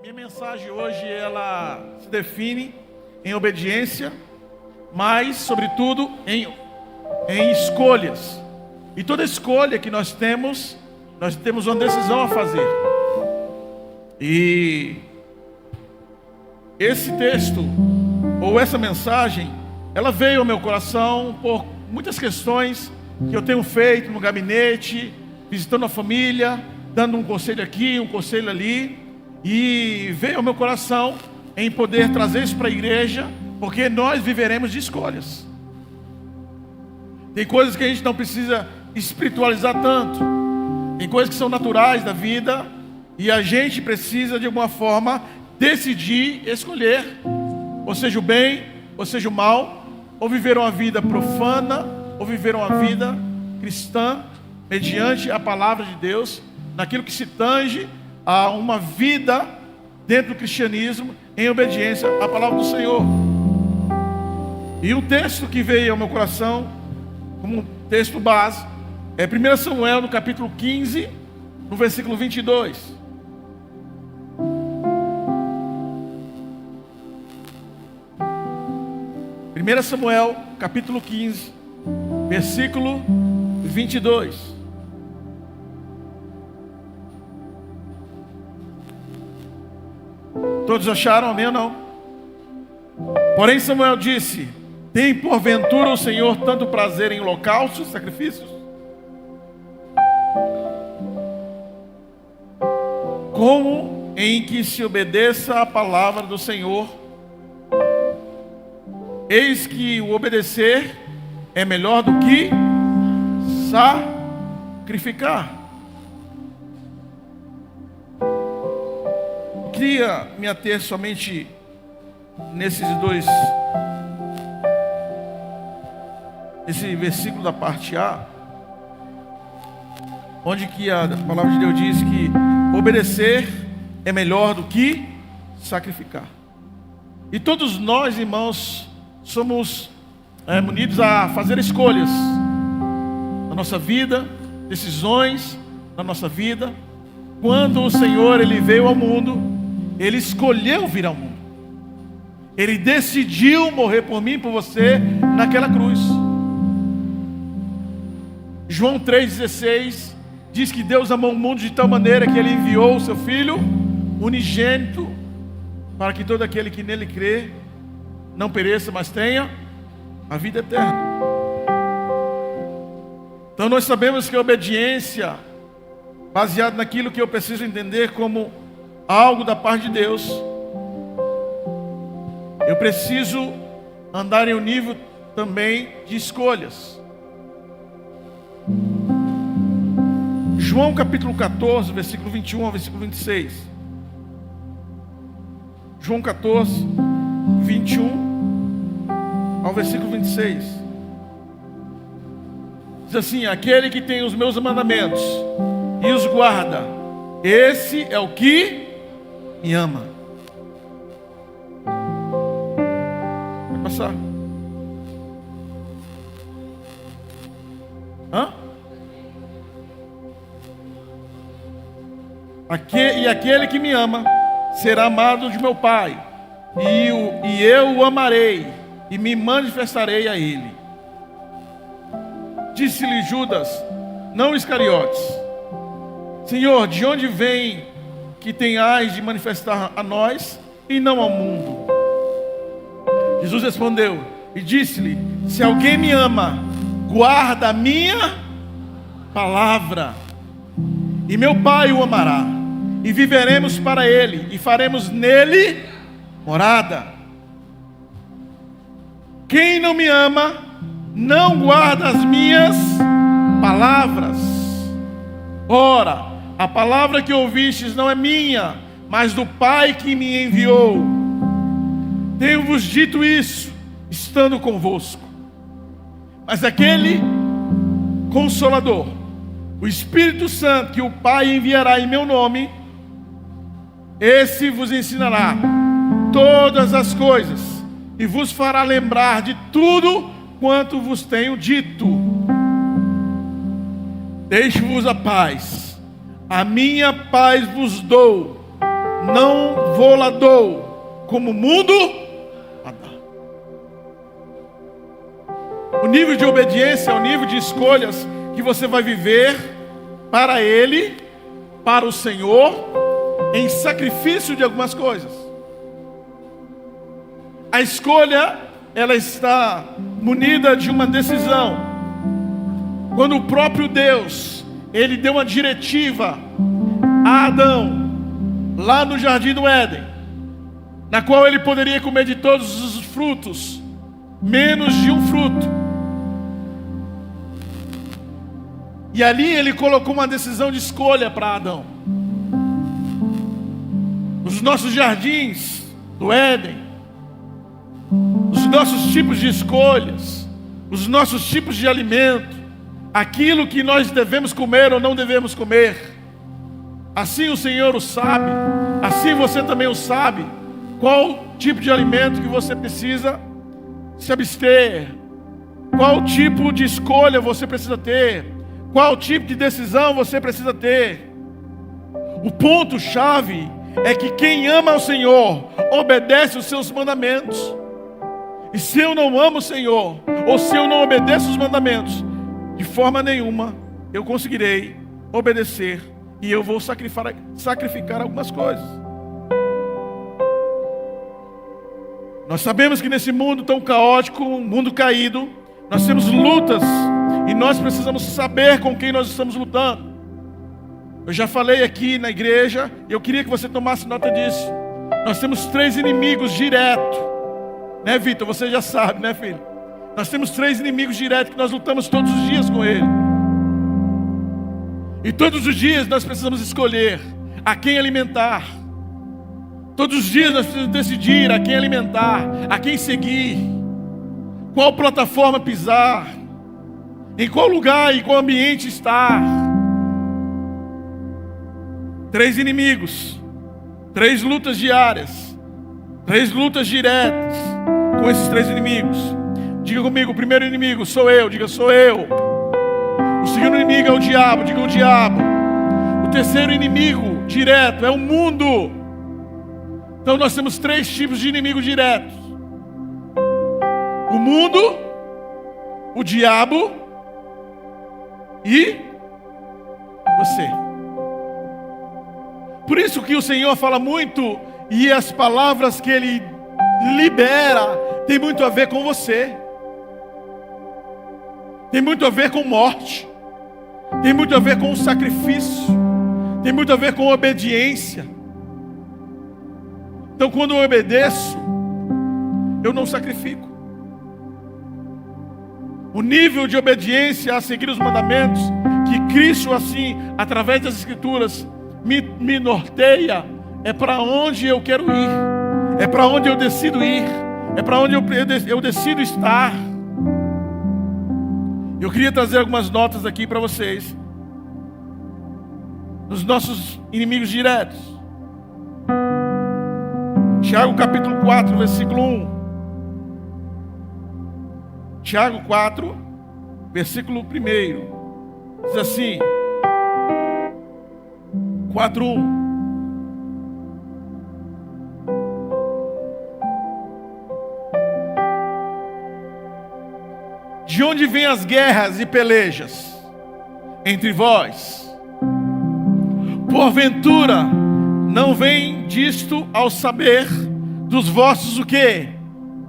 Minha mensagem hoje, ela se define em obediência, mas, sobretudo, em escolhas. E toda escolha que nós temos uma decisão a fazer. E esse texto, ou essa mensagem, ela veio ao meu coração por muitas questões que eu tenho feito no gabinete, visitando a família, dando um conselho aqui, um conselho ali. E veio ao meu coração em poder trazer isso para a igreja, porque nós viveremos de escolhas. Tem coisas que a gente não precisa espiritualizar tanto. Tem coisas que são naturais da vida e a gente precisa de alguma forma decidir escolher, ou seja o bem, ou seja o mal, ou viver uma vida profana, ou viver uma vida cristã, mediante a palavra de Deus, naquilo que se tange a uma vida dentro do cristianismo, em obediência à palavra do Senhor. E o texto que veio ao meu coração, como texto base, é 1 Samuel, no capítulo 15, no versículo 22. Primeira Samuel, capítulo 15, versículo 22. Todos acharam? Amém ou não? Porém Samuel disse: tem porventura o Senhor tanto prazer em holocaustos, sacrifícios, como em que se obedeça a palavra do Senhor? Eis que o obedecer é melhor do que sacrificar. Eu queria me ater somente esse versículo da parte A, onde que a palavra de Deus diz que obedecer é melhor do que sacrificar. E todos nós, irmãos, somos munidos a fazer escolhas na nossa vida, decisões na nossa vida. Quando o Senhor ele veio ao mundo, Ele escolheu vir ao mundo. Ele decidiu morrer por mim e por você naquela cruz. João 3,16 diz que Deus amou o mundo de tal maneira que Ele enviou o seu Filho unigênito, para que todo aquele que nele crê não pereça, mas tenha a vida eterna. Então nós sabemos que a obediência, baseada naquilo que eu preciso entender como algo da parte de Deus, eu preciso andar em um nível também de escolhas. João capítulo 14, versículo 21 ao versículo 26. João 14, 21 ao versículo 26. Diz assim: aquele que tem os meus mandamentos e os guarda, esse é o que me ama. Vai passar. E aquele que me ama será amado de meu Pai, e eu o amarei e me manifestarei a ele. Disse-lhe Judas, não Iscariotes: Senhor, de onde vem que tenhais de manifestar a nós e não ao mundo? Jesus respondeu e disse-lhe: se alguém me ama, guarda a minha palavra, e meu Pai o amará, e viveremos para ele, e faremos nele morada. Quem não me ama, não guarda as minhas palavras. Ora, a palavra que ouvistes não é minha, mas do Pai que me enviou. Tenho-vos dito isso, estando convosco. Mas aquele Consolador, o Espírito Santo, que o Pai enviará em meu nome, esse vos ensinará todas as coisas e vos fará lembrar de tudo quanto vos tenho dito. Deixo-vos a paz, a minha paz vos dou, não vou lá dou, como o mundo a dá. O nível de obediência é o nível de escolhas que você vai viver para Ele, para o Senhor, em sacrifício de algumas coisas. A escolha, ela está munida de uma decisão. Quando o próprio Deus, Ele deu uma diretiva a Adão, lá no jardim do Éden, na qual ele poderia comer de todos os frutos, menos de um fruto. E ali ele colocou uma decisão de escolha para Adão. Os nossos jardins do Éden, os nossos tipos de escolhas, os nossos tipos de alimento, aquilo que nós devemos comer ou não devemos comer, assim o Senhor o sabe, assim você também o sabe, qual tipo de alimento que você precisa se abster, qual tipo de escolha você precisa ter, qual tipo de decisão você precisa ter. O ponto-chave é que quem ama ao Senhor obedece os seus mandamentos. E se eu não amo o Senhor, ou se eu não obedeço os mandamentos, de forma nenhuma eu conseguirei obedecer, e eu vou sacrificar algumas coisas. Nós sabemos que nesse mundo tão caótico, um mundo caído, nós temos lutas, e nós precisamos saber com quem nós estamos lutando. Eu já falei aqui na igreja, e eu queria que você tomasse nota disso. Nós temos 3 inimigos diretos, né, Vitor? Você já sabe, né, filho? Nós temos 3 inimigos diretos que nós lutamos todos os dias com ele. E todos os dias nós precisamos escolher a quem alimentar. Todos os dias nós precisamos decidir a quem alimentar, a quem seguir, qual plataforma pisar, em qual lugar, em qual ambiente estar. 3 inimigos, 3 lutas diárias, 3 lutas diretas com esses 3 inimigos. Diga comigo, o primeiro inimigo sou eu, diga sou eu. O segundo inimigo é o diabo, diga o diabo. O terceiro inimigo direto é o mundo. Então nós temos 3 tipos de inimigos diretos: o mundo, o diabo e você. Por isso que o Senhor fala muito, e as palavras que Ele libera tem muito a ver com você. Tem muito a ver com morte. Tem muito a ver com o sacrifício. Tem muito a ver com obediência. Então quando eu obedeço, eu não sacrifico. O nível de obediência a seguir os mandamentos, que Cristo assim, através das Escrituras, me norteia, é para onde eu quero ir, é para onde eu decido ir, é para onde eu decido estar. Eu queria trazer algumas notas aqui para vocês, dos nossos inimigos diretos. Tiago capítulo 4, versículo 1. Tiago 4, versículo 1. Diz assim, 4:1. De onde vêm as guerras e pelejas entre vós? Porventura não vem disto ao saber dos vossos o quê?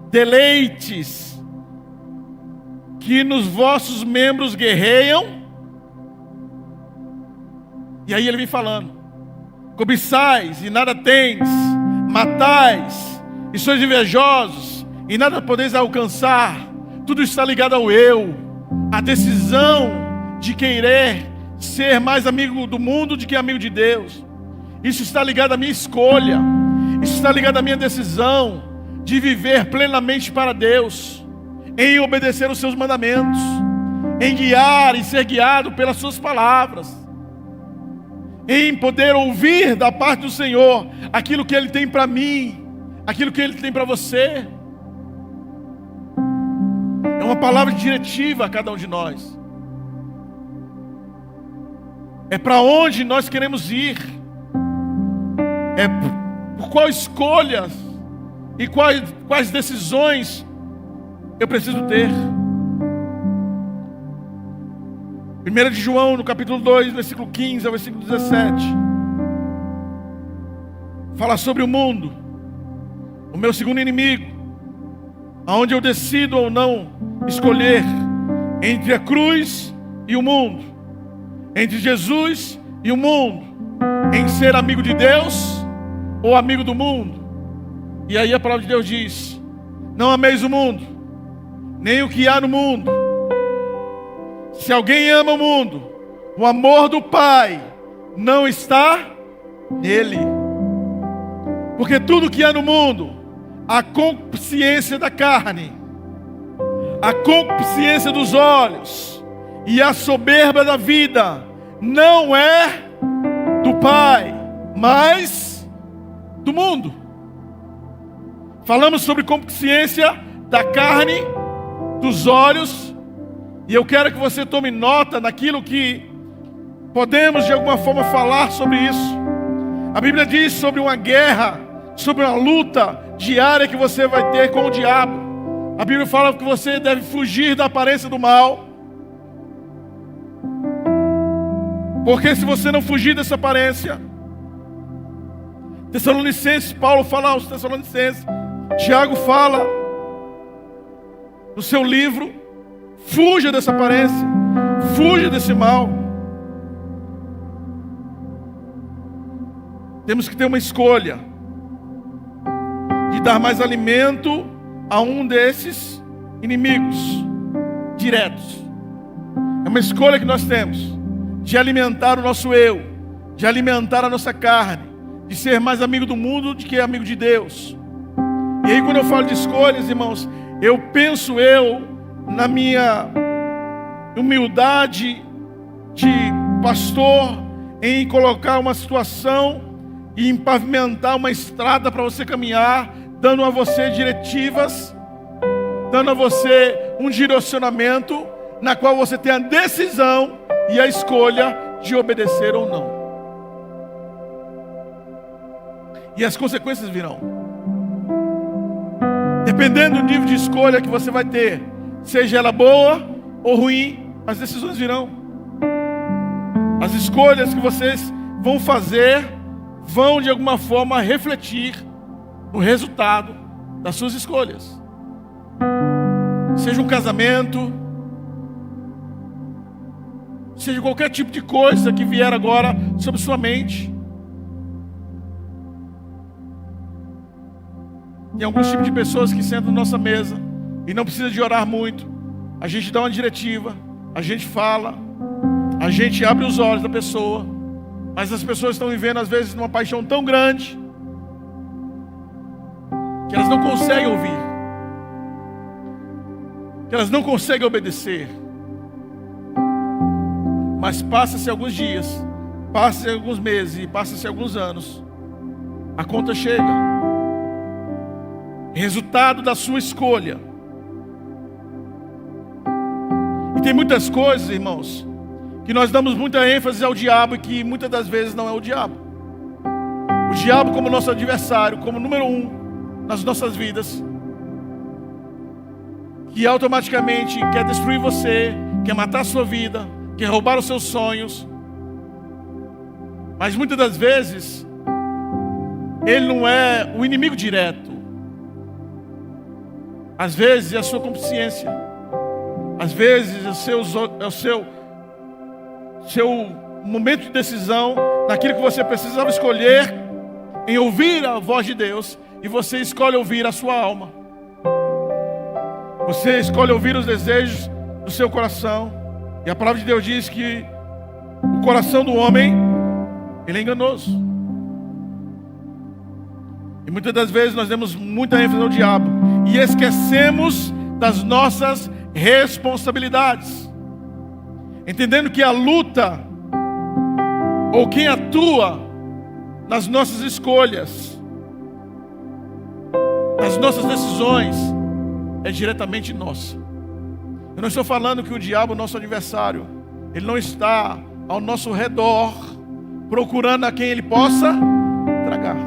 Deleites, que nos vossos membros guerreiam? E aí ele vem falando: cobiçais e nada tens, matais e sois invejosos e nada podeis alcançar. Tudo está ligado ao eu, a decisão de querer ser mais amigo do mundo do que amigo de Deus. Isso está ligado à minha escolha, isso está ligado à minha decisão de viver plenamente para Deus, em obedecer os seus mandamentos, em guiar e ser guiado pelas suas palavras, em poder ouvir da parte do Senhor aquilo que Ele tem para mim, aquilo que Ele tem para você. É uma palavra diretiva a cada um de nós. É para onde nós queremos ir. É por quais escolhas e quais decisões eu preciso ter. 1 de João, no capítulo 2, versículo 15 ao versículo 17, fala sobre o mundo, o meu segundo inimigo, aonde eu decido ou não escolher entre a cruz e o mundo, entre Jesus e o mundo, em ser amigo de Deus ou amigo do mundo. E aí a palavra de Deus diz: não ameis o mundo, nem o que há no mundo. Se alguém ama o mundo, o amor do Pai não está nele. Porque tudo que há no mundo, a concupiscência da carne, a concupiscência dos olhos e a soberba da vida, não é do Pai, mas do mundo. Falamos sobre concupiscência da carne, dos olhos, e eu quero que você tome nota naquilo que podemos de alguma forma falar sobre isso. A Bíblia diz sobre uma guerra, sobre uma luta diária que você vai ter com o diabo. A Bíblia fala que você deve fugir da aparência do mal, porque se você não fugir dessa aparência, Tessalonicenses, Paulo fala aos Tessalonicenses, Tiago fala no seu livro: fuja dessa aparência, fuja desse mal. Temos que ter uma escolha de dar mais alimento a um desses inimigos diretos. É uma escolha que nós temos de alimentar o nosso eu, de alimentar a nossa carne, de ser mais amigo do mundo do que amigo de Deus. E aí, quando eu falo de escolhas, irmãos, eu penso na minha humildade de pastor, em colocar uma situação e em pavimentar uma estrada para você caminhar, dando a você diretivas, dando a você um direcionamento, na qual você tem a decisão e a escolha de obedecer ou não. E as consequências virão. Dependendo do nível de escolha que você vai ter, seja ela boa ou ruim, as decisões virão. As escolhas que vocês vão fazer vão de alguma forma refletir no resultado das suas escolhas. Seja um casamento, seja qualquer tipo de coisa que vier agora sobre sua mente. Tem alguns tipos de pessoas que sentam na nossa mesa e não precisa de orar muito. A gente dá uma diretiva, a gente fala, a gente abre os olhos da pessoa, mas as pessoas estão vivendo às vezes numa paixão tão grande que elas não conseguem ouvir, que elas não conseguem obedecer. Mas passa-se alguns dias, passa-se alguns meses e passa-se alguns anos, a conta chega. Resultado da sua escolha. E tem muitas coisas, irmãos, que nós damos muita ênfase ao diabo e que muitas das vezes não é o diabo. O diabo como nosso adversário, como número 1 nas nossas vidas, que automaticamente quer destruir você, quer matar a sua vida, quer roubar os seus sonhos. Mas muitas das vezes ele não é o inimigo direto. Às vezes é a sua consciência, às vezes é o seu momento de decisão, naquilo que você precisava escolher, em ouvir a voz de Deus, e você escolhe ouvir a sua alma. Você escolhe ouvir os desejos do seu coração, e a palavra de Deus diz que o coração do homem, ele é enganoso. E muitas das vezes nós damos muita ênfase ao diabo e esquecemos das nossas responsabilidades, entendendo que a luta, ou quem atua nas nossas escolhas, nas nossas decisões, é diretamente nossa. Eu não estou falando que o diabo, nosso adversário, ele não está ao nosso redor procurando a quem ele possa tragar.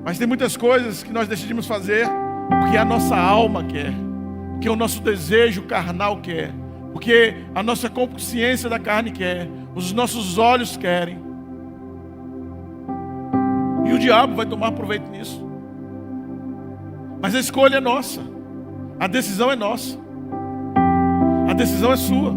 Mas tem muitas coisas que nós decidimos fazer porque a nossa alma quer, porque o nosso desejo carnal quer, porque a nossa consciência da carne quer, os nossos olhos querem. E o diabo vai tomar proveito nisso. Mas a escolha é nossa. A decisão é nossa. A decisão é sua.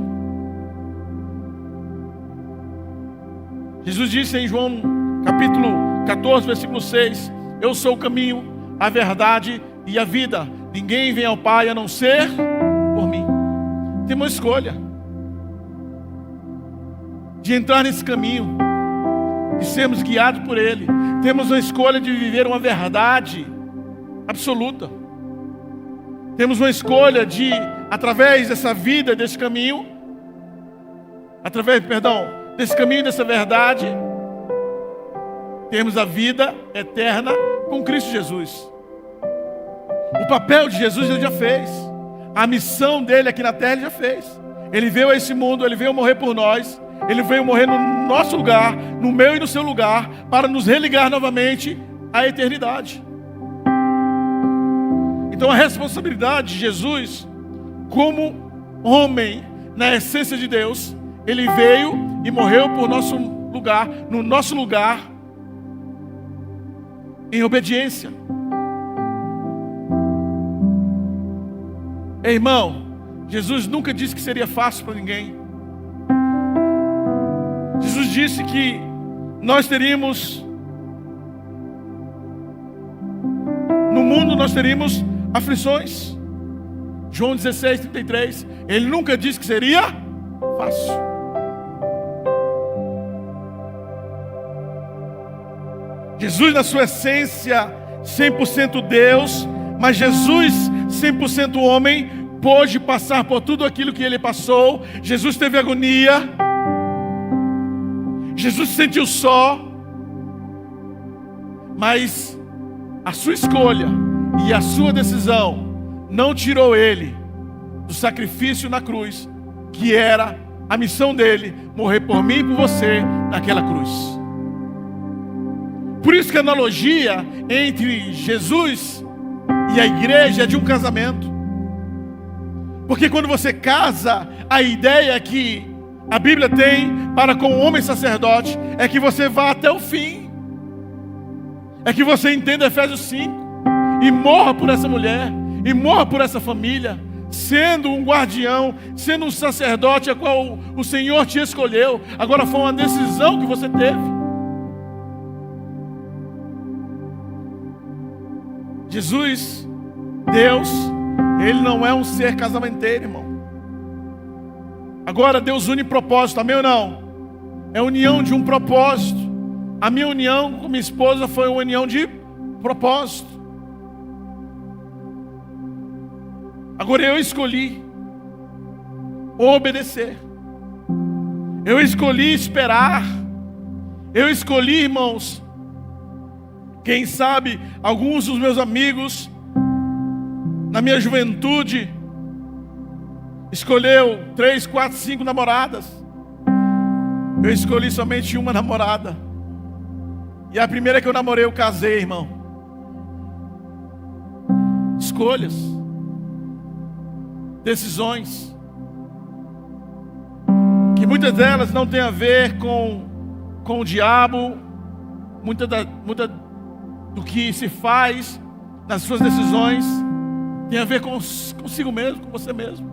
Jesus disse em João capítulo 14, versículo 6: eu sou o caminho, a verdade e a vida. Ninguém vem ao Pai a não ser por mim. Temos uma escolha de entrar nesse caminho, de sermos guiados por Ele. Temos uma escolha de viver uma verdade absoluta. Temos uma escolha de, através dessa vida, desse caminho, desse caminho, dessa verdade, termos a vida eterna com Cristo Jesus. O papel de Jesus Ele já fez. A missão dele aqui na terra Ele já fez. Ele veio a esse mundo, Ele veio morrer por nós. Ele veio morrer no nosso lugar, no meu e no seu lugar, para nos religar novamente à eternidade. Então a responsabilidade de Jesus, como homem, na essência de Deus, Ele veio e morreu por nosso lugar, no nosso lugar, em obediência. Ei, irmão, Jesus nunca disse que seria fácil para ninguém. Jesus disse que nós teríamos, no mundo nós teríamos aflições. João 16, 33. Ele nunca disse que seria fácil. Jesus, na sua essência, 100% Deus, mas Jesus, 100% homem, pôde passar por tudo aquilo que Ele passou. Jesus teve agonia. Jesus se sentiu só. Mas a sua escolha e a sua decisão não tirou Ele do sacrifício na cruz, que era a missão dele, morrer por mim e por você naquela cruz. Por isso que a analogia entre Jesus e a igreja é de um casamento. Porque quando você casa, a ideia que a Bíblia tem para com o homem sacerdote é que você vá até o fim. É que você entenda Efésios 5 e morra por essa mulher, e morra por essa família, sendo um guardião, sendo um sacerdote a qual o Senhor te escolheu. Agora foi uma decisão que você teve. Jesus, Deus, Ele não é um ser casamenteiro, irmão. Agora Deus une propósito, amém ou não? É união de um propósito. A minha união com minha esposa foi uma união de propósito. Agora eu escolhi obedecer. Eu escolhi esperar. Eu escolhi, irmãos, quem sabe alguns dos meus amigos na minha juventude escolheu 3, 4, 5 namoradas. Eu escolhi somente uma namorada. E a primeira que eu namorei eu casei, irmão. Escolhas, decisões, que muitas delas não tem a ver com o diabo. Muita do que se faz nas suas decisões tem a ver consigo mesmo, com você mesmo.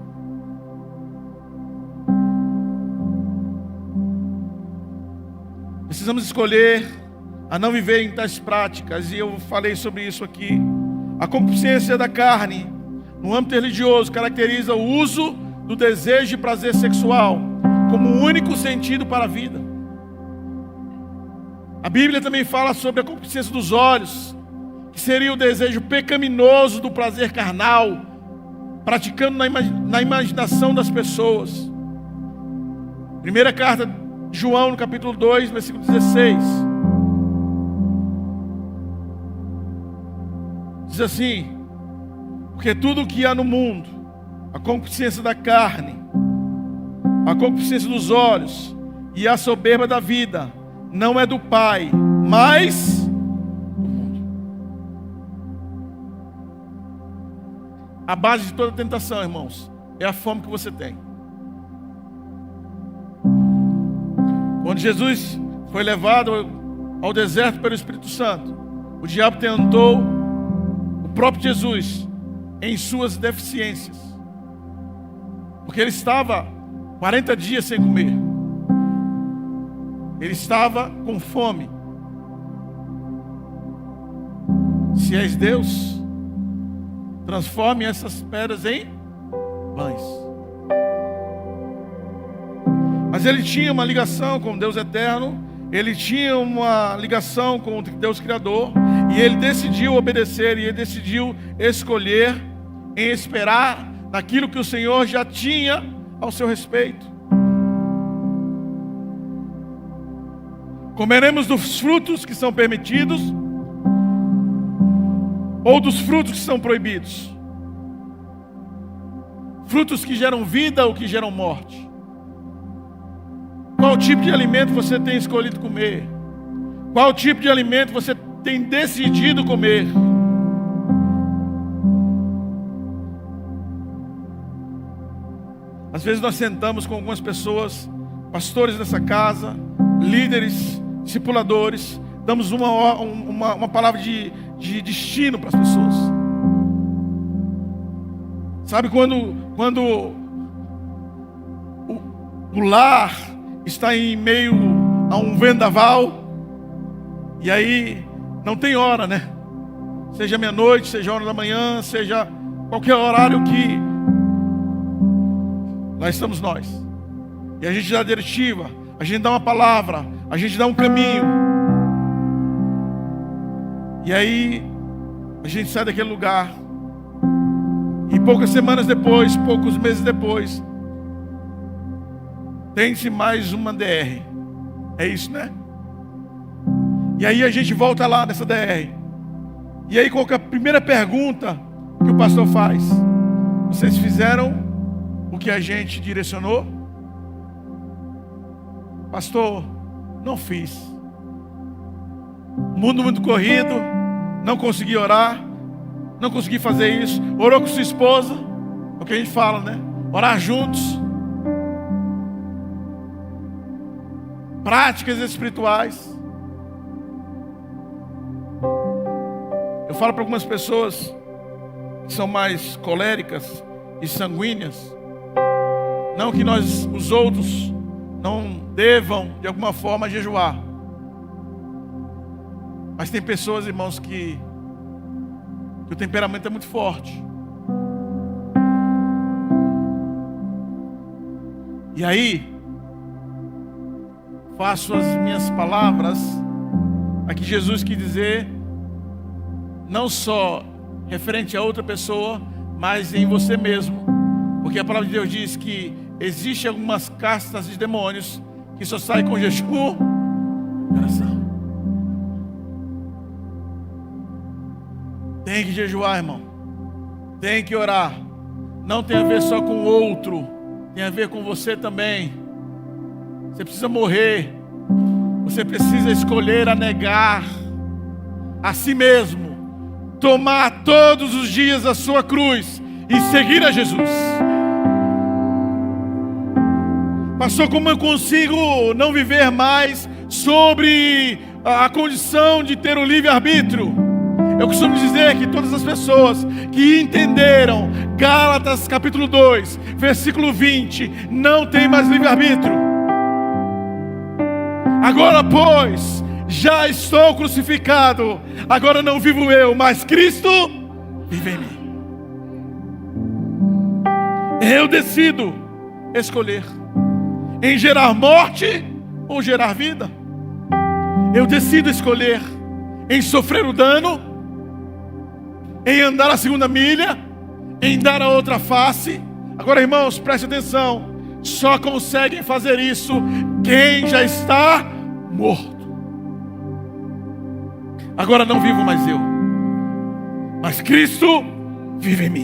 Precisamos escolher a não viver em tais práticas, e eu falei sobre isso aqui. A concupiscência da carne, no âmbito religioso, caracteriza o uso do desejo de prazer sexual como o único sentido para a vida. A Bíblia também fala sobre a concupiscência dos olhos, que seria o desejo pecaminoso do prazer carnal, praticando na imaginação das pessoas. Primeira carta de João, no capítulo 2, versículo 16. Diz assim: porque tudo o que há no mundo, a concupiscência da carne, a concupiscência dos olhos e a soberba da vida, não é do Pai, mas do mundo. A base de toda tentação, irmãos, é a fome que você tem. Quando Jesus foi levado ao deserto pelo Espírito Santo, o diabo tentou o próprio Jesus em suas deficiências, porque ele estava 40 dias sem comer, ele estava com fome. Se és Deus, transforme essas pedras em pães. Mas ele tinha uma ligação com Deus eterno, ele tinha uma ligação com Deus Criador, e ele decidiu obedecer, e ele decidiu escolher em esperar naquilo que o Senhor já tinha ao seu respeito. Comeremos dos frutos que são permitidos, ou dos frutos que são proibidos? Frutos que geram vida ou que geram morte? Qual tipo de alimento você tem escolhido comer? Qual tipo de alimento você tem decidido comer? Às vezes nós sentamos com algumas pessoas, pastores dessa casa, líderes, discipuladores, damos uma palavra de destino para as pessoas. Sabe quando o lar está em meio a um vendaval, e aí não tem hora, né? Seja meia-noite, seja hora da manhã, seja qualquer horário que lá estamos nós. E a gente dá diretiva, a gente dá uma palavra, a gente dá um caminho. E aí a gente sai daquele lugar, e poucas semanas depois, poucos meses depois, tem-se mais uma DR. É isso, né? E aí a gente volta lá nessa DR. E aí qual que é a primeira pergunta que o pastor faz? Vocês fizeram o que a gente direcionou? Pastor, não fiz. Mundo muito corrido, não consegui orar, não consegui fazer isso. Orou com sua esposa, é o que a gente fala, né? Orar juntos. Práticas espirituais. Eu falo para algumas pessoas que são mais coléricas e sanguíneas, não que nós, os outros, não devam de alguma forma jejuar, mas tem pessoas, irmãos, que o temperamento é muito forte. E aí faço as minhas palavras aqui. Jesus quis dizer, não só referente a outra pessoa, mas em você mesmo, porque a palavra de Deus diz que existem algumas castas de demônios que só saem com jejum e oração. Tem que jejuar, irmão, tem que orar. Não tem a ver só com o outro, tem a ver com você também. Você precisa morrer. Você precisa escolher a negar a si mesmo, tomar todos os dias a sua cruz e seguir a Jesus. Pastor, como eu consigo não viver mais sobre a condição de ter o livre-arbítrio? Eu costumo dizer que todas as pessoas que entenderam Gálatas capítulo 2, versículo 20, não tem mais livre-arbítrio. Agora, pois, já estou crucificado, agora não vivo eu, mas Cristo vive em mim. Eu decido escolher em gerar morte ou gerar vida. Eu decido escolher em sofrer o dano, em andar a segunda milha, em dar a outra face. Agora, irmãos, preste atenção, só conseguem fazer isso quem já está morto. Agora não vivo mais eu, mas Cristo vive em mim.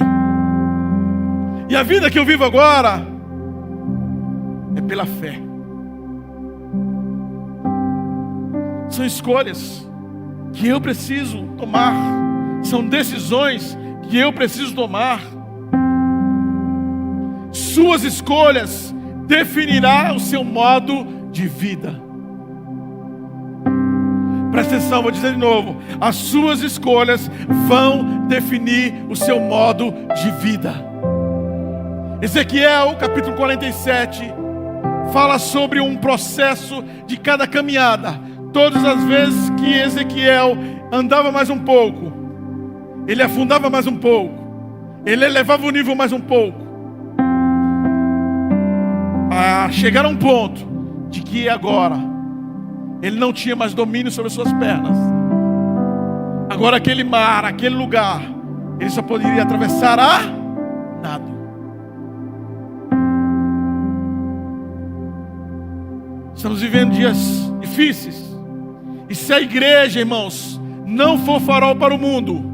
E a vida que eu vivo agora é pela fé. São escolhas que eu preciso tomar, são decisões que eu preciso tomar. suas escolhas definirá o seu modo de vida. Presta atenção, vou dizer de novo. As suas escolhas vão definir o seu modo de vida. Ezequiel, capítulo 47, fala sobre um processo de cada caminhada. Todas as vezes que Ezequiel andava mais um pouco, ele afundava mais um pouco, ele elevava o nível mais um pouco, a chegar a um ponto de que agora ele não tinha mais domínio sobre as suas pernas. Agora aquele mar, aquele lugar, ele só poderia atravessar a nado. Estamos vivendo dias difíceis. E se a igreja, irmãos, não for farol para o mundo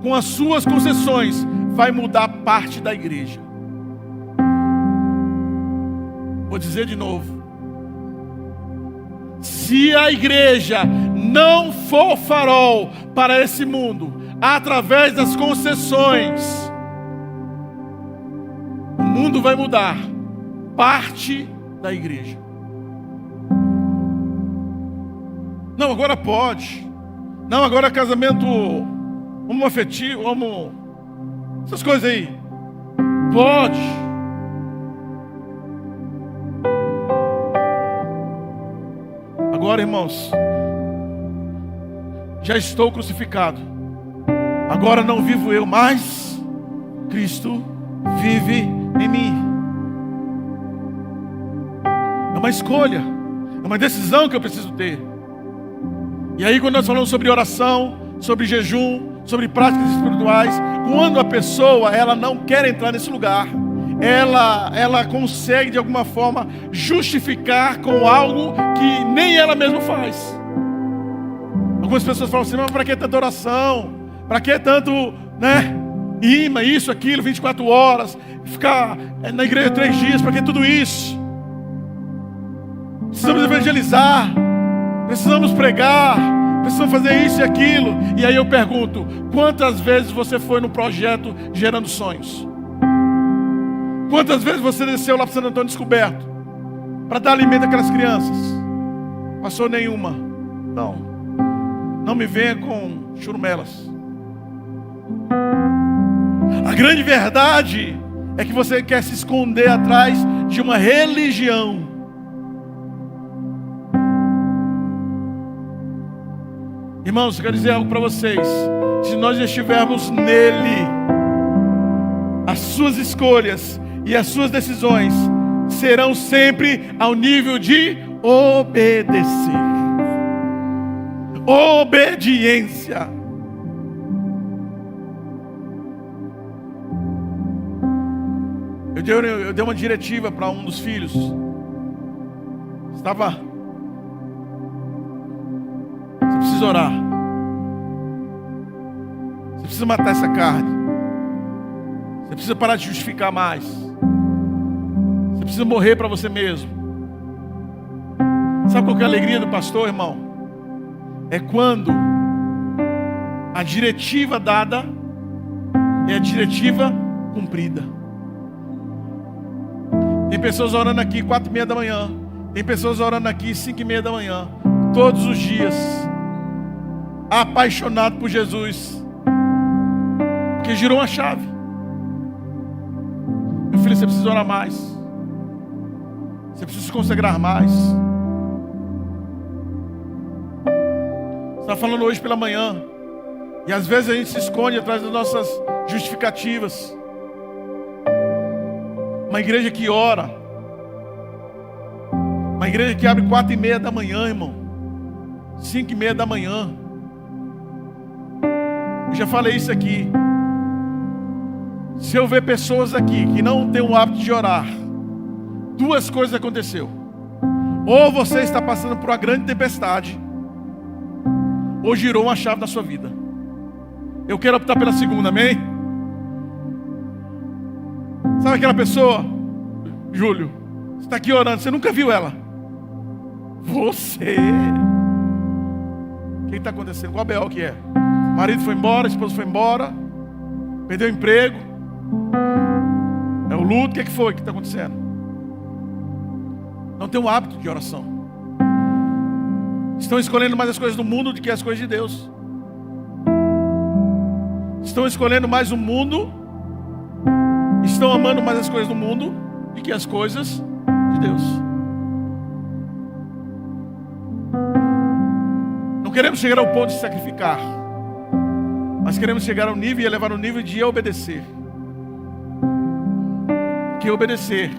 com as suas concessões vai mudar parte da igreja. Vou dizer de novo. Se a igreja não for farol para esse mundo, através das concessões, o mundo vai mudar parte da igreja. Não, agora pode. Não, agora casamento homoafetivo, essas coisas aí. Pode. Agora, irmãos, já estou crucificado. Agora não vivo eu, mas Cristo vive em mim. É uma escolha, é uma decisão que eu preciso ter. E aí, quando nós falamos sobre oração, sobre jejum, sobre práticas espirituais, quando a pessoa ela não quer entrar nesse lugar, ela consegue de alguma forma justificar com algo que nem ela mesma faz. Algumas pessoas falam assim: mas para que tanta oração? Para que tanto, imã, isso, aquilo, 24 horas, ficar na igreja 3 dias, para que tudo isso? Precisamos evangelizar, precisamos pregar, precisamos fazer isso e aquilo. E aí eu pergunto: quantas vezes você foi no projeto Gerando Sonhos? Quantas vezes você desceu lá para Santo Antônio Descoberto para dar alimento àquelas crianças? Passou nenhuma. Não me venha com churumelas. A grande verdade é que você quer se esconder atrás de uma religião. Irmãos, eu quero dizer algo para vocês. Se nós estivermos nele, as suas escolhas e as suas decisões serão sempre ao nível de obedecer. Obediência. Eu dei uma diretiva para um dos filhos. Você precisa orar. Você precisa matar essa carne. Você precisa parar de justificar mais. Você precisa morrer para você mesmo. Sabe qual que é a alegria do pastor, irmão? É quando a diretiva dada é a diretiva cumprida. Tem pessoas orando aqui 4:30 da manhã. Tem pessoas orando aqui 5:30 da manhã. Todos os dias. Apaixonado por Jesus. Porque girou uma chave. Meu filho, você precisa orar mais. Você precisa se consagrar mais. Você está falando hoje pela manhã. E às vezes a gente se esconde atrás das nossas justificativas. Uma igreja que ora. Uma igreja que abre 4:30 da manhã, irmão. 5:30 da manhã. Eu já falei isso aqui. Se eu ver pessoas aqui que não têm o hábito de orar, 2 coisas aconteceu. Ou você está passando por uma grande tempestade, ou girou uma chave na sua vida. Eu quero optar pela segunda, amém? Sabe aquela pessoa, Júlio, você está aqui orando, você nunca viu ela? Você. O que está acontecendo? Qual B.O. que é? O marido foi embora, a esposa foi embora, perdeu o emprego. É o luto, o que foi que está acontecendo? Não tem um hábito de oração. Estão escolhendo mais as coisas do mundo do que as coisas de Deus. Estão escolhendo mais o mundo. Estão amando mais as coisas do mundo do que as coisas de Deus. Não queremos chegar ao ponto de sacrificar, mas queremos chegar ao nível e elevar o nível de obedecer. Porque obedecer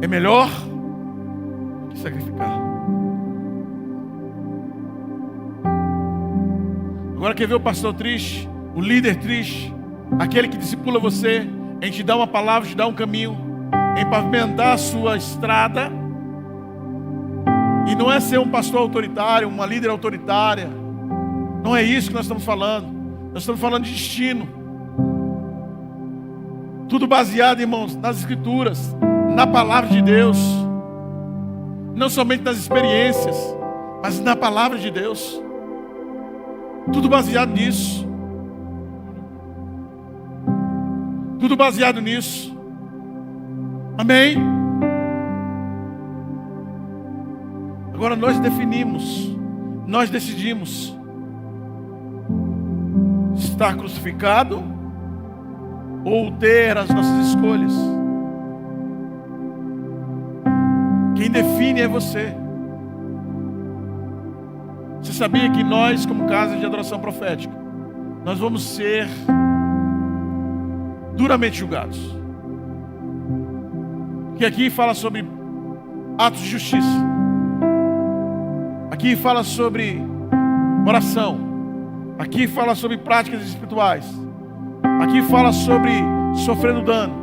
é melhor do que sacrificar. Agora quer ver o pastor triste, o líder triste, aquele que discipula você, em te dar uma palavra, te dar um caminho, em pavimentar a sua estrada. E não é ser um pastor autoritário, uma líder autoritária. Não é isso que nós estamos falando. Nós estamos falando de destino. Tudo baseado, irmãos, nas Escrituras, na palavra de Deus. Não somente nas experiências, mas na palavra de Deus. Tudo baseado nisso. Tudo baseado nisso. Amém? Agora nós definimos, nós decidimos estar crucificado ou ter as nossas escolhas. Quem define é você. Você sabia que nós, como casa de adoração profética, nós vamos ser duramente julgados? Que aqui fala sobre atos de justiça. Aqui fala sobre oração. Aqui fala sobre práticas espirituais. Aqui fala sobre sofrendo dano.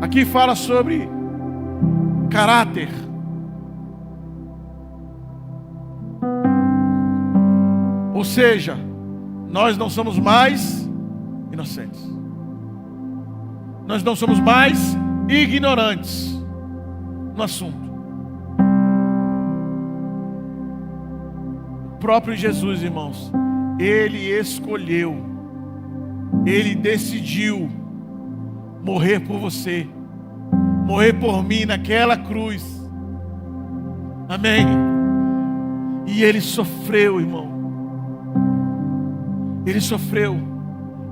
Aqui fala sobre caráter. Ou seja, nós não somos mais inocentes. Nós não somos mais ignorantes no assunto. O próprio Jesus, irmãos, Ele escolheu, Ele decidiu morrer por você, morrer por mim naquela cruz. Amém? E Ele sofreu, irmão. Ele sofreu.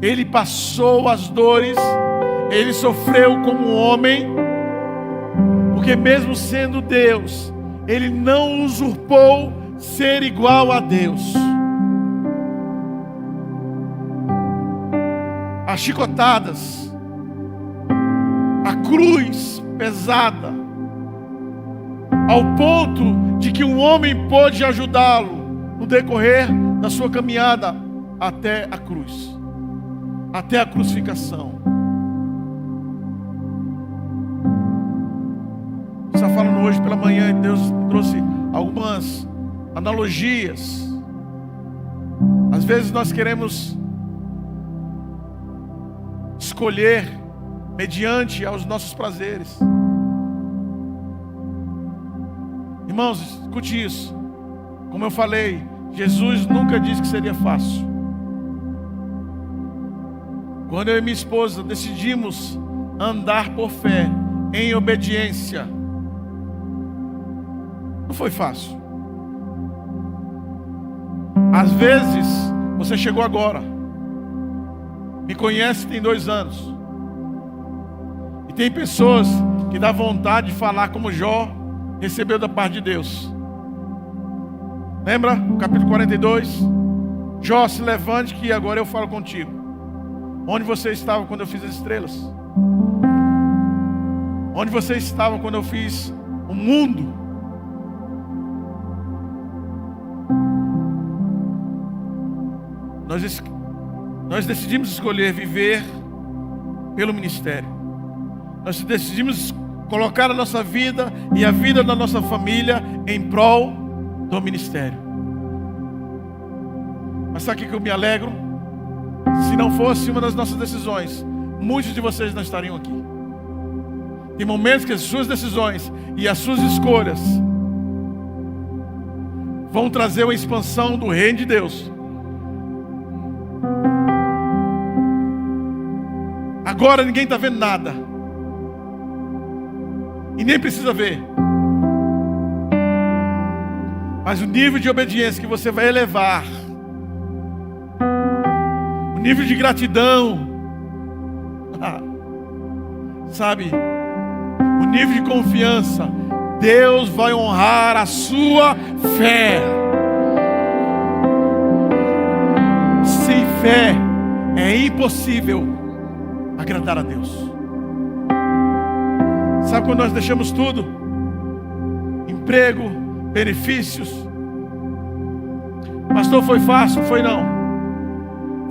Ele passou as dores. Ele sofreu como homem, porque mesmo sendo Deus, Ele não usurpou ser igual a Deus. As chicotadas, a cruz pesada, ao ponto de que um homem pôde ajudá-lo no decorrer da sua caminhada até a cruz, até a crucificação. Está falando hoje pela manhã, Deus trouxe algumas analogias. Às vezes nós queremos escolher mediante aos nossos prazeres. Irmãos, escute isso. Como eu falei, Jesus nunca disse que seria fácil. Quando eu e minha esposa decidimos andar por fé, em obediência, não foi fácil. Às vezes, você chegou agora, me conhece tem 2 anos, e tem pessoas que dá vontade de falar como Jó recebeu da parte de Deus. Lembra? Capítulo 42. Jó, se levante que agora eu falo contigo. Onde você estava quando eu fiz as estrelas? Onde você estava quando eu fiz o mundo? Nós decidimos escolher viver pelo ministério. Nós decidimos colocar a nossa vida e a vida da nossa família em prol do ministério. Mas sabe o que eu me alegro? Se não fosse uma das nossas decisões, muitos de vocês não estariam aqui. Tem momentos que as suas decisões e as suas escolhas vão trazer uma expansão do reino de Deus. Agora ninguém está vendo nada. E nem precisa ver. Mas o nível de obediência que você vai elevar, o nível de gratidão, sabe, o nível de confiança, Deus vai honrar a sua fé. Sem fé é impossível agradar a Deus. Sabe quando nós deixamos tudo? Emprego, benefícios. Pastor, foi fácil? Foi não.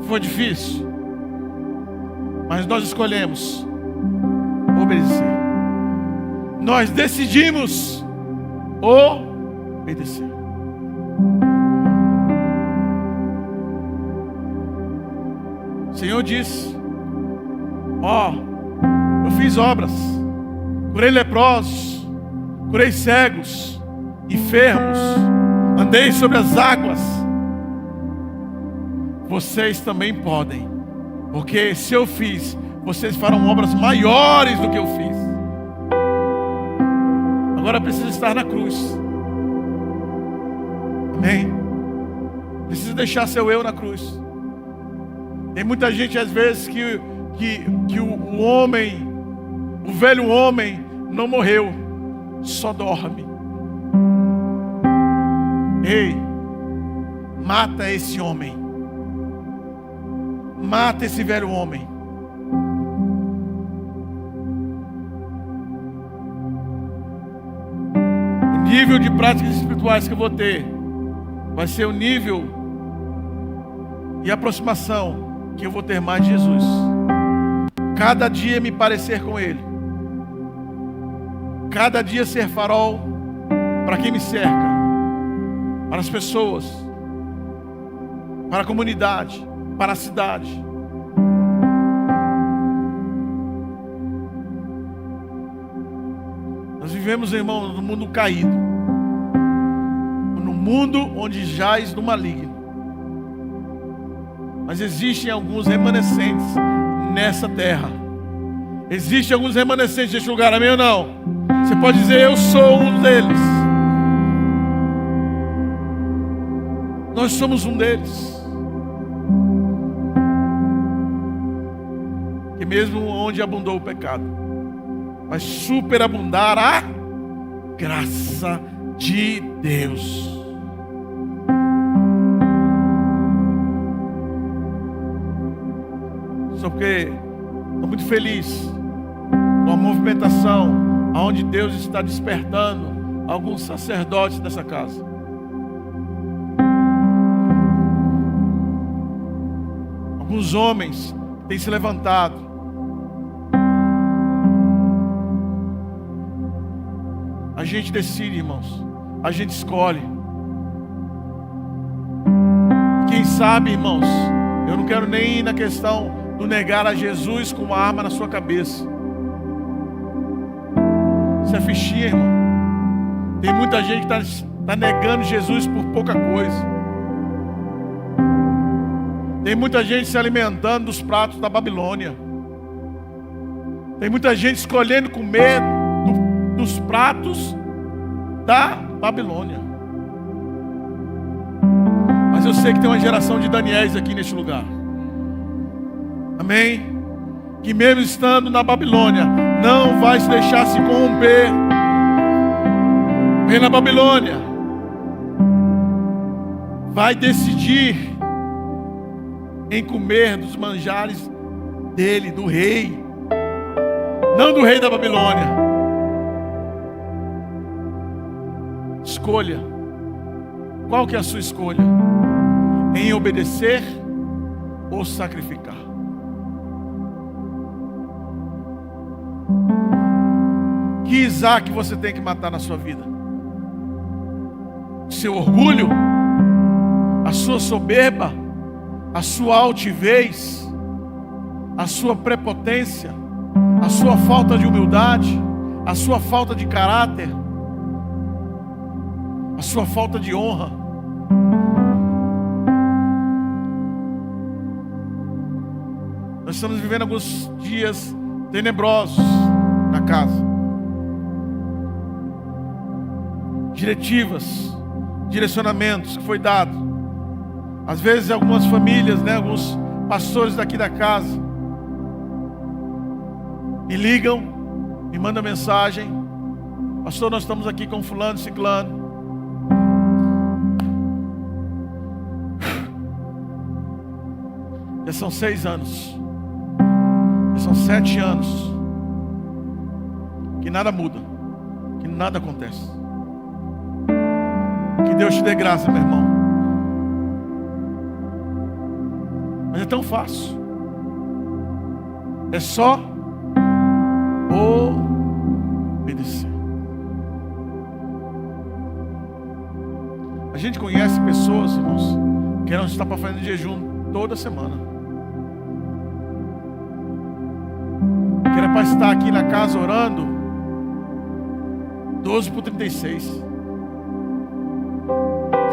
Foi difícil. Mas nós escolhemos obedecer. Nós decidimos obedecer. O Senhor disse: eu fiz obras, curei leprosos, curei cegos, enfermos, andei sobre as águas. Vocês também podem, porque se eu fiz, vocês farão obras maiores do que eu fiz. Agora precisa estar na cruz. Amém? Precisa deixar seu eu na cruz. Tem muita gente às vezes que o homem, o velho homem não morreu, só dorme. Ei, mata esse homem. Mata esse velho homem. O nível de práticas espirituais que eu vou ter vai ser o nível e aproximação que eu vou ter mais de Jesus. Cada dia me parecer com Ele. Cada dia ser farol para quem me cerca, para as pessoas, para a comunidade, para a cidade. Nós vivemos, irmão, num mundo caído, num mundo onde jaz no maligno. Mas existem alguns remanescentes nessa terra. Existem alguns remanescentes neste lugar, amém ou não? Você pode dizer: eu sou um deles. Nós somos um deles. Que mesmo onde abundou o pecado, vai superabundar a graça de Deus. Só porque estou muito feliz com a movimentação aonde Deus está despertando alguns sacerdotes dessa casa. Alguns homens têm se levantado. A gente decide, irmãos. A gente escolhe. Quem sabe, irmãos, eu não quero nem ir na questão do negar a Jesus com uma arma na sua cabeça. Isso é fichinha, irmão. Tem muita gente que está negando Jesus por pouca coisa. Tem muita gente se alimentando dos pratos da Babilônia. Tem muita gente escolhendo comer dos pratos da Babilônia. Mas eu sei que tem uma geração de Daniéis aqui neste lugar. Amém? Que mesmo estando na Babilônia, não vai se deixar se corromper. Vem na Babilônia. Vai decidir em comer dos manjares dele, do rei. Não do rei da Babilônia. Escolha. Qual que é a sua escolha? Em obedecer ou sacrificar? Que Isaac você tem que matar na sua vida? Seu orgulho? A sua soberba? A sua altivez? A sua prepotência? A sua falta de humildade? A sua falta de caráter? A sua falta de estamos vivendo alguns dias tenebrosos na casa. Diretivas, direcionamentos que foi dado. Às vezes algumas famílias, alguns pastores daqui da casa me ligam, me mandam mensagem: pastor, nós estamos aqui com fulano e ciclano. Já são 6 anos, já são 7 anos que nada muda, que nada acontece. Que Deus te dê graça, meu irmão. Mas é tão fácil. É só obedecer. A gente conhece pessoas, irmãos, que não estão para fazer jejum toda semana. Que era para estar aqui na casa orando 12/36.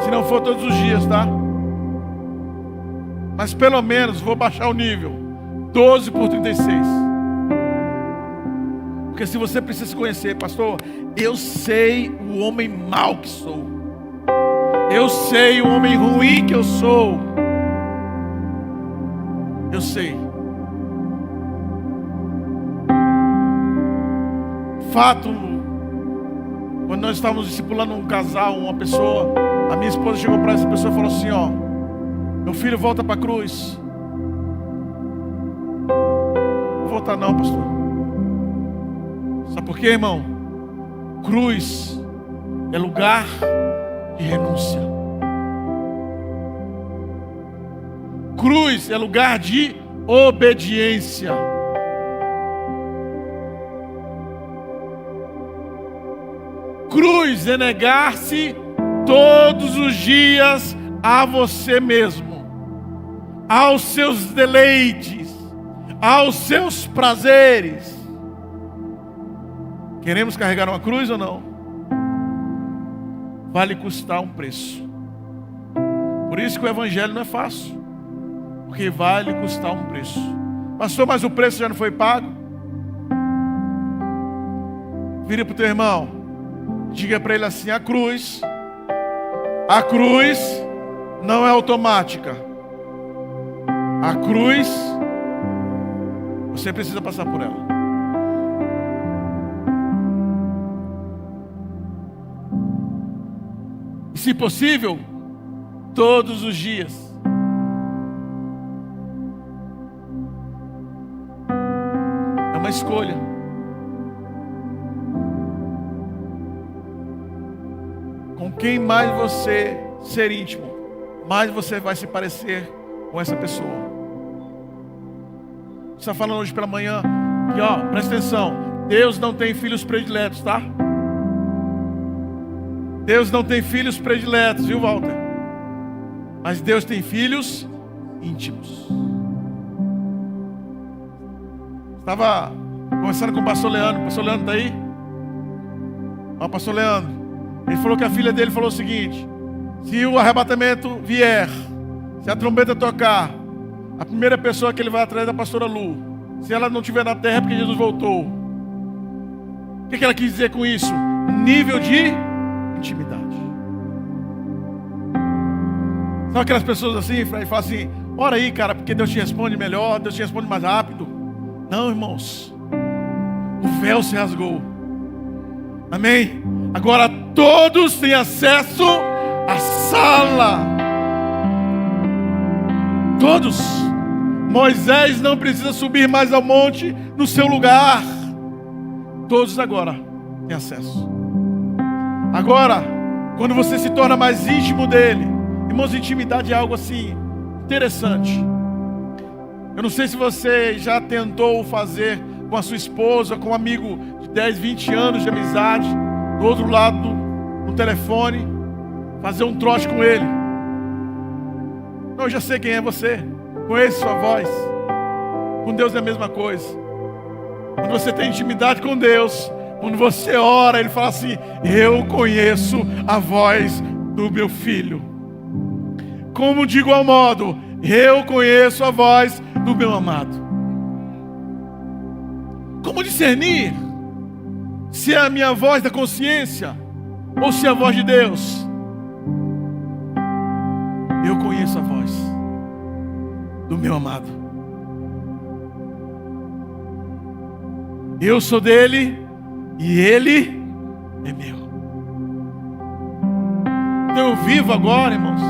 Se não for todos os dias, tá? Mas pelo menos vou baixar o nível 12/36. Porque se você precisa se conhecer, pastor, eu sei o homem mau que sou. Eu sei o homem ruim que eu sou. Eu sei. Fato, quando nós estávamos discipulando um casal, uma pessoa, a minha esposa chegou para essa pessoa e falou assim: ó, meu filho volta para a cruz. Não vou voltar não, pastor. Sabe por quê, irmão? Cruz é lugar de renúncia. Cruz é lugar de obediência. Cruz é negar-se todos os dias a você mesmo, aos seus deleites, aos seus prazeres. Queremos carregar uma cruz ou não? Vale custar um preço. Por isso que o evangelho não é fácil, porque vale custar um preço. Pastor, mas o preço já não foi pago? Vire para o teu irmão, diga para ele assim: a cruz não é automática. A cruz, você precisa passar por ela. E se possível, todos os dias. É uma escolha. Com quem mais você ser íntimo, mais você vai se parecer com essa pessoa. Você está falando hoje pela manhã que, ó, presta atenção, Deus não tem filhos prediletos, tá? Deus não tem filhos prediletos, viu, Walter? Mas Deus tem filhos íntimos. Estava conversando com o pastor Leandro. O pastor Leandro está aí? Ó, pastor Leandro. Ele falou que a filha dele falou o seguinte: se o arrebatamento vier, se a trombeta tocar, a primeira pessoa que ele vai atrás é a pastora Lu. Se ela não estiver na terra é porque Jesus voltou. O que ela quis dizer com isso? Nível de intimidade. São aquelas pessoas assim, e falam assim: ora aí, cara, porque Deus te responde melhor, Deus te responde mais rápido. Não, irmãos, o véu se rasgou. Amém? Agora todos têm acesso à sala. Todos. Moisés não precisa subir mais ao monte no seu lugar. Todos agora têm acesso. Agora, quando você se torna mais íntimo dele, irmãos, intimidade é algo assim interessante. Eu não sei se você já tentou fazer com a sua esposa, com um amigo de 10, 20 anos de amizade, do outro lado no telefone, fazer um trote com ele. Não, eu já sei quem é você, conheço sua voz. Com Deus é a mesma coisa. Quando você tem intimidade com Deus, quando você ora, Ele fala assim: eu conheço a voz do meu filho. Como de igual modo, eu conheço a voz do meu amado. Como discernir se é a minha voz da consciência ou se é a voz de Deus? Eu conheço a voz do meu amado. Eu sou dele e ele é meu. Então eu vivo agora, irmãos.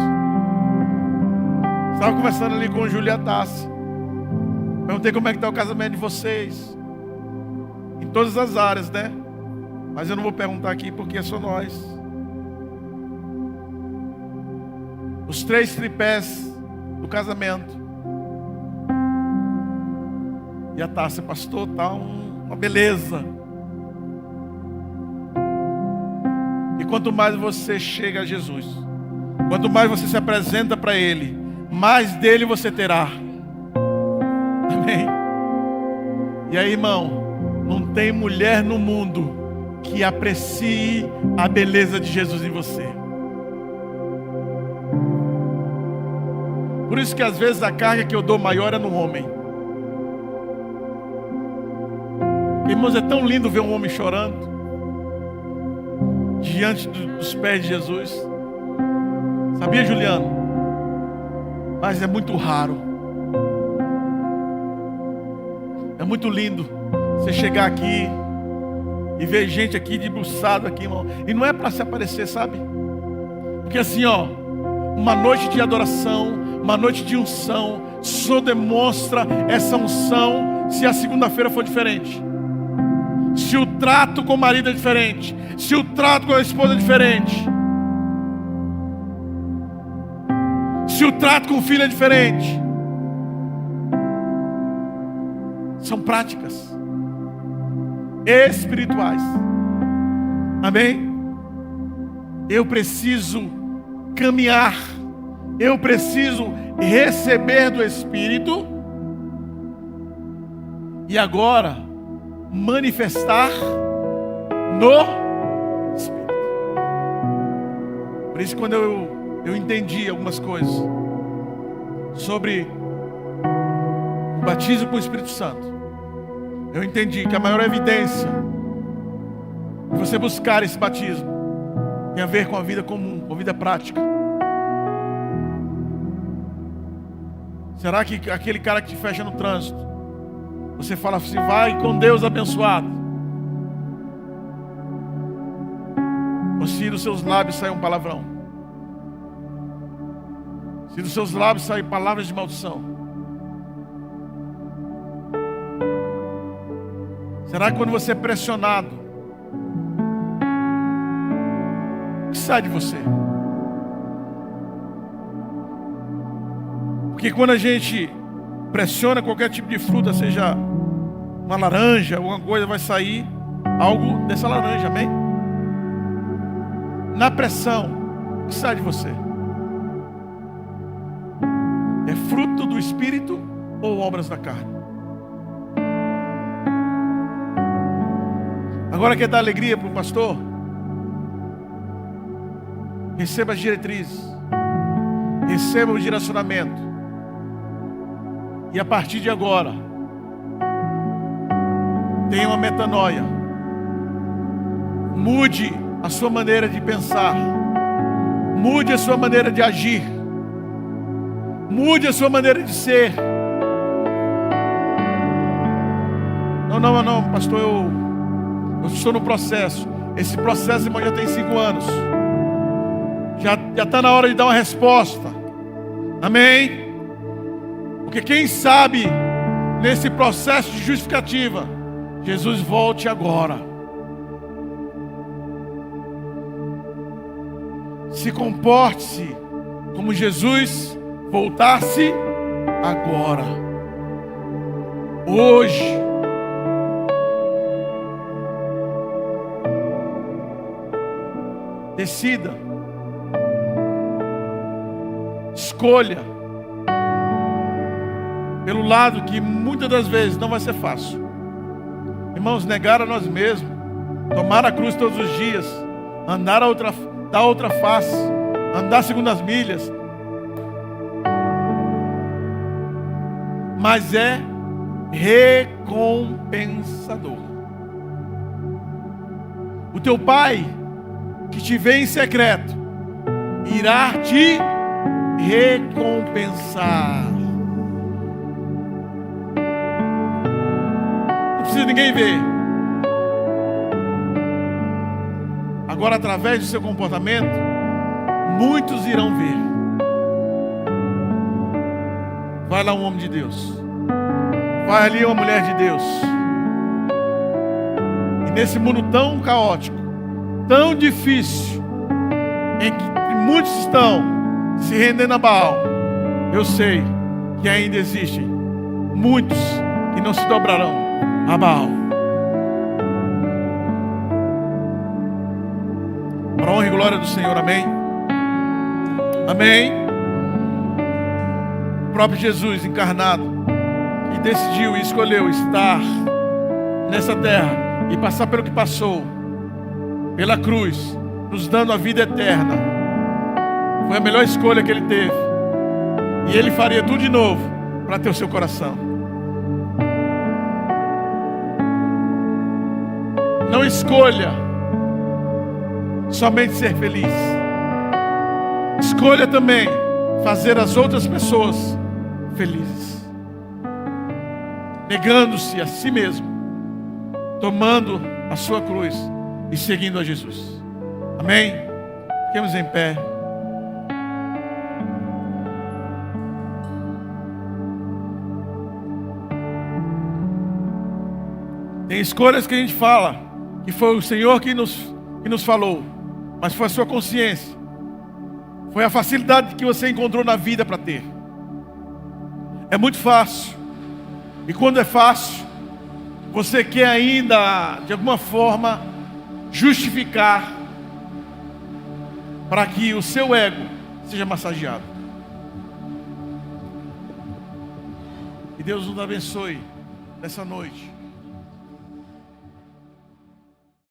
Estava conversando ali com o Julia Tassi. Perguntei como é que está o casamento de vocês. Em todas as áreas, né? Mas eu não vou perguntar aqui porque é só nós. Os 3 tripés do casamento. E a Tassi, pastor, tá uma beleza. E quanto mais você chega a Jesus, quanto mais você se apresenta para Ele, mais dele você terá. Amém? E aí, irmão, não tem mulher no mundo que aprecie a beleza de Jesus em você. Por isso que às vezes a carga que eu dou maior é no homem. Irmãos, é tão lindo ver um homem chorando diante dos pés de Jesus. Sabia, Juliano? Mas é muito raro. É muito lindo você chegar aqui e ver gente aqui debruçado aqui, irmão. E não é para se aparecer, sabe? Porque assim, ó, uma noite de adoração, uma noite de unção, só demonstra essa unção se a segunda-feira for diferente. Se o trato com o marido é diferente, se o trato com a esposa é diferente, se o trato com o filho é diferente. São práticas espirituais. Amém? Eu preciso caminhar, eu preciso receber do Espírito e agora manifestar no Espírito. Por isso, quando eu entendi algumas coisas sobre o batismo com o Espírito Santo, eu entendi que a maior evidência de você buscar esse batismo tem a ver com a vida comum, com a vida prática. Será que aquele cara que te fecha no trânsito, você fala assim, vai com Deus abençoado? Ou se dos seus lábios sai um palavrão? Se dos seus lábios saem palavras de maldição? Será que quando você é pressionado, o que sai de você? Porque quando a gente pressiona qualquer tipo de fruta, seja uma laranja, alguma coisa, vai sair algo dessa laranja, amém? Na pressão, o que sai de você? É fruto do Espírito ou obras da carne? Agora quer dar alegria para o pastor? Receba as diretrizes, receba o direcionamento. E a partir de agora, tenha uma metanoia. Mude a sua maneira de pensar. Mude a sua maneira de agir. Mude a sua maneira de ser. Não, pastor, eu estou no processo. Esse processo, irmão, já tem 5 anos. Já está na hora de dar uma resposta. Amém? Porque quem sabe, nesse processo de justificativa, Jesus volte agora. Se comporte-se como Jesus voltasse agora. Hoje. Decida. Escolha. Pelo lado que muitas das vezes não vai ser fácil. Irmãos, negar a nós mesmos, tomar a cruz todos os dias, andar da outra face, andar segundo as milhas. Mas é recompensador. O teu Pai, que te vê em secreto, irá te recompensar. Não precisa ninguém ver. Agora, através do seu comportamento, muitos irão ver. Vai lá um homem de Deus. Vai ali uma mulher de Deus. E nesse mundo tão caótico, tão difícil, em que muitos estão se rendendo a Baal, eu sei que ainda existem muitos que não se dobrarão a Baal. Para a honra e glória do Senhor, amém? Amém? O próprio Jesus encarnado, que decidiu e escolheu estar nessa terra e passar pelo que passou, pela cruz, nos dando a vida eterna, foi a melhor escolha que ele teve. E ele faria tudo de novo para ter o seu coração. Não escolha somente ser feliz. Escolha também fazer as outras pessoas felizes, negando-se a si mesmo, tomando a sua cruz e seguindo a Jesus. Amém? Fiquemos em pé. Tem escolhas que a gente fala que foi o Senhor que nos falou, mas foi a sua consciência, foi a facilidade que você encontrou na vida para ter. É muito fácil, e quando é fácil, você quer ainda de alguma forma justificar para que o seu ego seja massageado. Que Deus nos abençoe nessa noite.